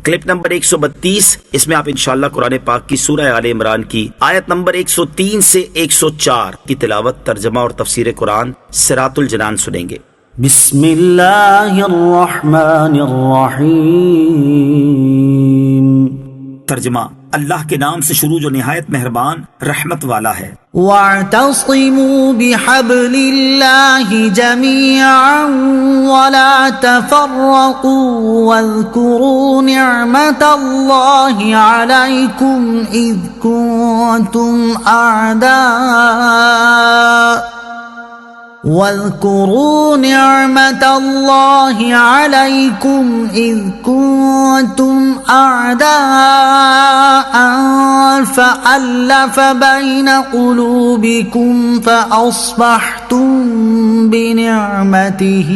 Clip number 132، اس میں آپ انشاءاللہ قرآن پاک کی سورہ آل عمران کی آیت نمبر 103 سے 104 کی تلاوت، ترجمہ اور تفسیر قرآن صراط الجنان سنیں گے۔ بسم اللہ الرحمن الرحیم۔ ترجمہ، اللہ کے نام سے شروع جو نہایت مہربان رحمت والا ہے۔ وَاعْتَصِمُوا بِحَبْلِ اللَّهِ جَمِيعًا وَلَا تَفَرَّقُوا وَاذْكُرُوا نِعْمَةَ اللَّهِ عَلَيْكُمْ إِذْ كُنتُمْ أَعْدَاءً فَأَلَّفَ بَيْنَ قُلُوبِكُمْ فَأَصْبَحْتُمْ بِنِعْمَتِهِ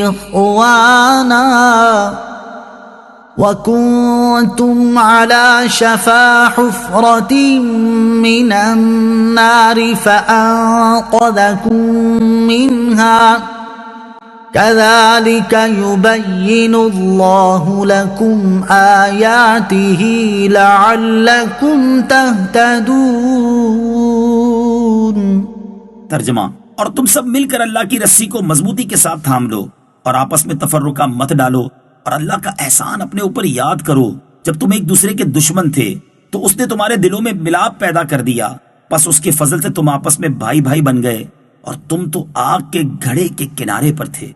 إِخْوَانًا وَكُنتُمْ عَلَى شَفَا حُفْرَةٍ مِّنَ النَّارِ فَأَنقَذَكُم مِّنْهَا كَذَلِكَ يُبَيِّنُ اللَّهُ لَكُمْ آيَاتِهِ لَعَلَّكُمْ تَهْتَدُونَ۔ ترجمہ، اور تم سب مل کر اللہ کی رسی کو مضبوطی کے ساتھ تھام لو اور آپس میں تفرقہ مت ڈالو، اور اللہ کا احسان اپنے اوپر یاد کرو۔ جب تم ایک دوسرے کے دشمن تھے تو اس نے تمہارے دلوں میں ملاپ پیدا کر دیا، پس اس کے فضل سے تم آپس میں بھائی بھائی بن گئے، اور تم تو آگ کے گھڑے کے کنارے پر تھے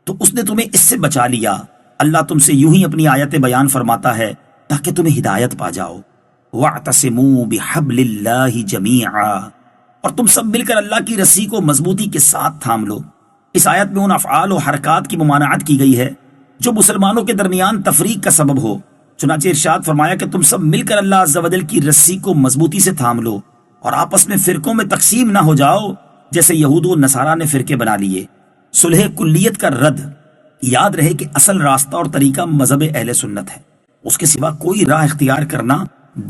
تو اس نے تمہیں اس سے بچا لیا۔ اللہ تم سے یوں ہی اپنی آیتیں بیان فرماتا ہے تاکہ تمہیں ہدایت پا جاؤ۔ وَاعْتَصِمُوا بِحَبْلِ اللَّهِ جَمِيعًا، اور تم سب مل کر اللہ کی رسی کو مضبوطی کے ساتھ تھام لو۔ اس آیت میں ان افعال و حرکات کی ممانعت کی گئی ہے جو مسلمانوں کے درمیان تفریق کا سبب ہو۔ چنانچہ ارشاد فرمایا کہ تم سب مل کر اللہ عز و جل کی رسی کو مضبوطی سے تھام لو اور آپس میں فرقوں میں تقسیم نہ ہو جاؤ جیسے یہود و نصارہ نے فرقے بنا لیے۔ صلح کلیت کا رد۔ یاد رہے کہ اصل راستہ اور طریقہ مذہب اہل سنت ہے، اس کے سوا کوئی راہ اختیار کرنا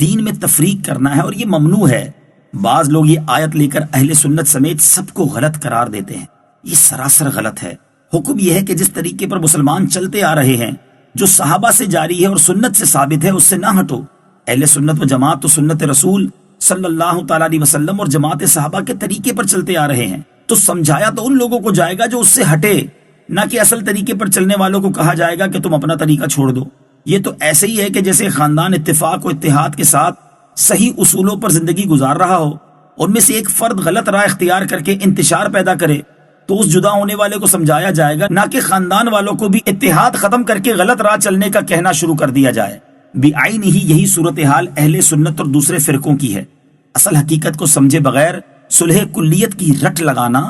دین میں تفریق کرنا ہے، اور یہ ممنوع ہے۔ بعض لوگ یہ آیت لے کر اہل سنت سمیت سب کو غلط قرار دیتے ہیں، یہ سراسر غلط ہے۔ حکم یہ ہے کہ جس طریقے پر مسلمان چلتے آ رہے ہیں، جو صحابہ سے جاری ہے اور سنت سے ثابت ہے، اس سے نہ ہٹو۔ اہل سنت و جماعت تو سنت رسول صلی اللہ تعالیٰ علیہ وسلم اور جماعت صحابہ کے طریقے پر چلتے آ رہے ہیں، تو سمجھایا تو ان لوگوں کو جائے گا جو اس سے ہٹے، نہ کہ اصل طریقے پر چلنے والوں کو کہا جائے گا کہ تم اپنا طریقہ چھوڑ دو۔ یہ تو ایسے ہی ہے کہ جیسے خاندان اتفاق و اتحاد کے ساتھ صحیح اصولوں پر زندگی گزار رہا ہو، ان میں سے ایک فرد غلط راہ اختیار کر کے انتشار پیدا کرے تو اس جدا ہونے والے کو سمجھایا جائے گا، نہ کہ خاندان والوں کو بھی اتحاد ختم کر کے غلط راہ چلنے کا کہنا شروع کر دیا جائے۔ بعین ہی یہی صورتحال اہل سنت اور دوسرے فرقوں کی ہے۔ اصل حقیقت کو سمجھے بغیر صلح کلیت کی رٹ لگانا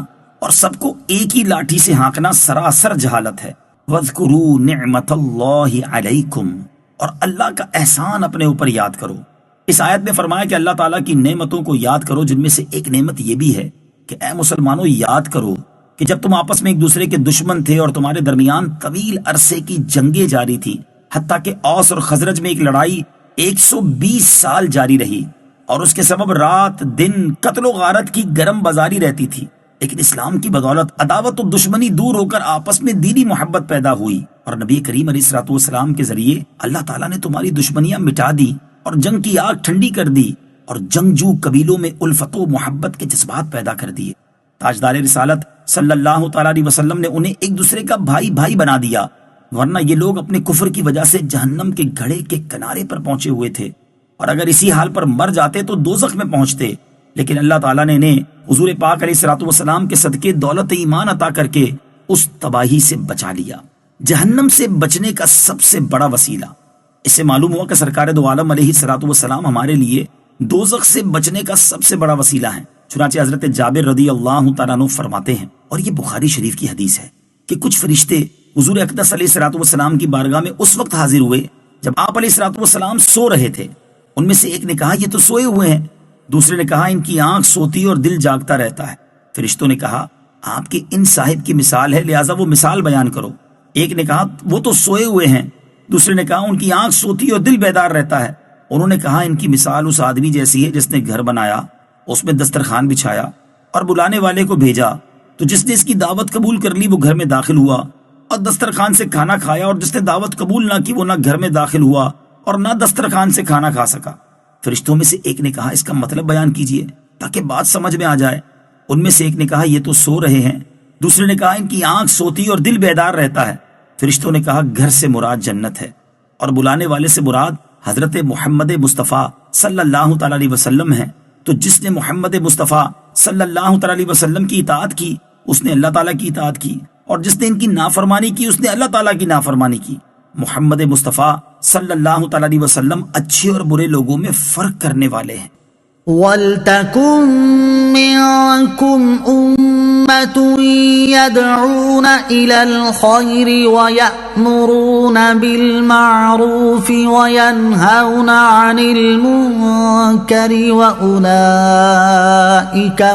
اور سب کو ایک ہی لاٹھی سے ہانکنا سراسر جہالت ہے۔ وَاذْكُرُوا نِعْمَةَ اللَّهِ عَلَيْكُمْ، اور اللہ کا احسان اپنے اوپر یاد کرو۔ اس آیت میں فرمایا کہ اللہ تعالیٰ کی نعمتوں کو یاد کرو، جن میں سے ایک نعمت یہ بھی ہے کہ اے مسلمانوں یاد کرو کہ جب تم آپس میں ایک دوسرے کے دشمن تھے اور تمہارے درمیان طویل عرصے کی جنگیں جاری تھی، حتیٰ کہ اوس اور خزرج میں ایک لڑائی 120 سال جاری رہی اور اس کے سبب رات دن قتل و غارت کی گرم بازاری رہتی تھی، لیکن اسلام کی بدولت عداوت و دشمنی دور ہو کر آپس میں دینی محبت پیدا ہوئی، اور نبی کریم علیہ الصلوۃ والسلام کے ذریعے اللہ تعالیٰ نے تمہاری دشمنیاں مٹا دی اور جنگ کی آگ ٹھنڈی کر دی، اور جنگجو قبیلوں میں الفت و محبت کے جذبات پیدا کر دیے۔ تاجدار رسالت صلی اللہ تعالیٰ علیہ وسلم نے انہیں ایک دوسرے کا بھائی بھائی بنا دیا، ورنہ یہ لوگ اپنے کفر کی وجہ سے جہنم کے گھڑے کے کنارے پر پہنچے ہوئے تھے، اور اگر اسی حال پر مر جاتے تو دوزخ میں پہنچتے، لیکن اللہ تعالیٰ نے انہیں حضور پاک علیہ الصلوۃ والسلام کے صدقے دولت ایمان عطا کر کے اس تباہی سے بچا لیا۔ جہنم سے بچنے کا سب سے بڑا وسیلہ، اس سے معلوم ہوا کہ سرکار دو عالم علیہ الصلوۃ والسلام ہمارے لیے دوزخ سے بچنے کا سب سے بڑا وسیلہ ہے۔ چنانچہ حضرت جابر رضی اللہ تعالیٰ عنہ فرماتے ہیں، اور یہ بخاری شریف کی حدیث ہے، کہ کچھ فرشتے حضور اقدس علیہ الصلوۃ والسلام کی بارگاہ میں اس وقت حاضر ہوئے جب آپ علیہ الصلوۃ والسلام سو رہے تھے۔ ان میں سے ایک نے کہا یہ تو سوئے ہوئے ہیں، دوسرے نے کہا ان کی آنکھ سوتی اور دل جاگتا رہتا ہے۔ فرشتوں نے کہا آپ کے ان صاحب کی مثال ہے، لہٰذا وہ مثال بیان کرو۔ ایک نے کہا وہ تو سوئے ہوئے ہیں، دوسرے نے کہا ان کی آنکھ سوتی اور دل بیدار رہتا ہے۔ انہوں نے کہا ان کی مثال اس آدمی جیسی ہے جس نے گھر بنایا، اس میں دسترخوان بچھایا اور بلانے والے کو بھیجا، تو جس نے اس کی دعوت قبول کر لی وہ گھر میں داخل ہوا اور دسترخوان سے کھانا کھایا، اور جس نے دعوت قبول نہ کی وہ نہ گھر میں داخل ہوا اور نہ دسترخوان سے کھانا کھا سکا۔ فرشتوں میں سے ایک نے کہا اس کا مطلب بیان کیجئے تاکہ بات سمجھ میں آ جائے۔ ان میں سے ایک نے کہا یہ تو سو رہے ہیں۔ دوسرے نے کہا ان کی آنکھ سوتی اور دل بیدار رہتا ہے۔ فرشتوں نے کہا گھر سے مراد جنت ہے، اور بلانے والے سے مراد حضرت محمد مصطفیٰ صلی اللہ تعالی علیہ وسلم ہے۔ تو جس نے محمد مصطفیٰ صلی اللہ تعالی علیہ وسلم کی اطاعت کی اس نے اللہ تعالیٰ کی اطاعت کی، اور جس نے ان کی نافرمانی کی اس نے اللہ تعالیٰ کی نافرمانی کی۔ محمد مصطفیٰ صلی اللہ تعالی علیہ وسلم اچھے اور برے لوگوں میں فرق کرنے والے ہیں۔ وَلْتَكُن مِّنكُمْ أُمَّةٌ يَدْعُونَ إِلَى الْخَيْرِ وَيَأْمُرُونَ بِالْمَعْرُوفِ وَيَنْهَوْنَ عَنِ الْمُنكَرِ وَأُولَئِكَ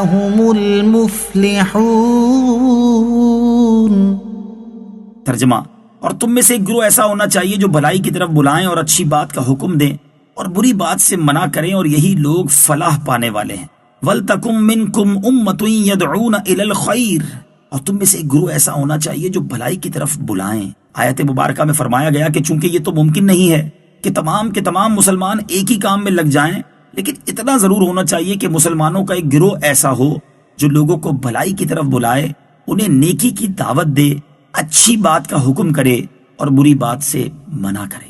هُمُ الْمُفْلِحُونَ۔ ترجمہ، اور تم میں سے ایک گروہ ایسا ہونا چاہیے جو بھلائی کی طرف بلائیں اور اچھی بات کا حکم دیں اور بری بات سے منع کریں، اور یہی لوگ فلاح پانے والے ہیں۔ وَلْتَكُن مِّنكُمْ أُمَّةٌ يَدْعُونَ إِلَى الْخَيْرِ، اور تم میں سے ایک گروہ ایسا ہونا چاہیے جو بھلائی کی طرف بلائیں۔ آیت مبارکہ میں فرمایا گیا کہ چونکہ یہ تو ممکن نہیں ہے کہ تمام کے تمام مسلمان ایک ہی کام میں لگ جائیں، لیکن اتنا ضرور ہونا چاہیے کہ مسلمانوں کا ایک گروہ ایسا ہو جو لوگوں کو بھلائی کی طرف بلائے، انہیں نیکی کی دعوت دے، اچھی بات کا حکم کرے اور بری بات سے منع کرے۔